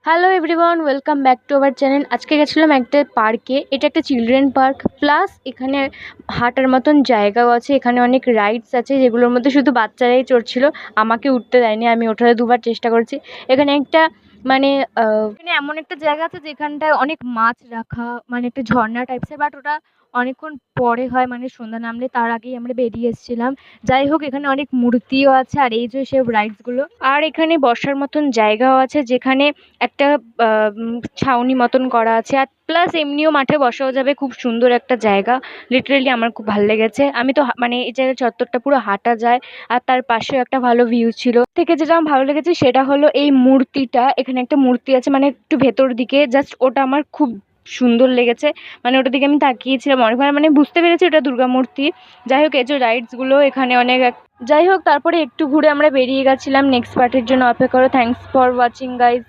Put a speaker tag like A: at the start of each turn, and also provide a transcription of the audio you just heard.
A: Hello everyone, welcome back to our channel. আজকে গেছিলাম একটা পার্কে। এটা একটা চিলড্রেন পার্ক, প্লাস এখানে হাঁটার মতন জায়গাও আছে। এখানে অনেক রাইডস আছে যেগুলোর মধ্যে শুধু বাচ্চারাই চড়ছিল। আমাকে উঠতে দেয়নি, আমি ওঠার দুবার চেষ্টা করেছি। এখানে একটা মানে এখানে এমন একটা জায়গা আছে যেখানটায় অনেক মাছ রাখা, মানে একটা ঝর্ণা টাইপসের, বাট ওটা অনেকক্ষণ পরে হয়, মানে সন্ধ্যা নামলে। তার আগেই আমরা বেরিয়ে এসেছিলাম। যাই হোক, এখানে অনেক মূর্তিও আছে আর এই যে সব রাইডস গুলো। আর এখানে বসার মতন জায়গাও আছে, যেখানে একটা ছাউনি মতন করা আছে। আর প্লাস এমনিও মাঠে বসাও যাবে, খুব সুন্দর একটা জায়গা। লিটারেলি আমার খুব ভালো লেগেছে। আমি তো মানে এই জায়গার চত্বরটা পুরো হাঁটা যায়। আর তার পাশেও একটা ভালো ভিউ ছিল। থেকে যেটা আমার ভালো লেগেছে সেটা হলো এই মূর্তিটা। এখানে একটা মূর্তি আছে, মানে একটু ভেতর দিকে, জাস্ট ওটা আমার খুব সুন্দর লেগেছে। মানে ওটার দিকে আমি তাকিয়েছিলাম অনেকবার, মানে বুঝতে পেরেছি ওটা দুর্গা মূর্তি। যাই হোক, এই যে রাইডস গুলো এখানে অনেক। যাই হোক, তারপরে একটু ঘুরে আমরা বেরিয়ে গেছিলাম নেক্সট পার্টের জন্য অপেক্ষা করো। Thanks for watching guys.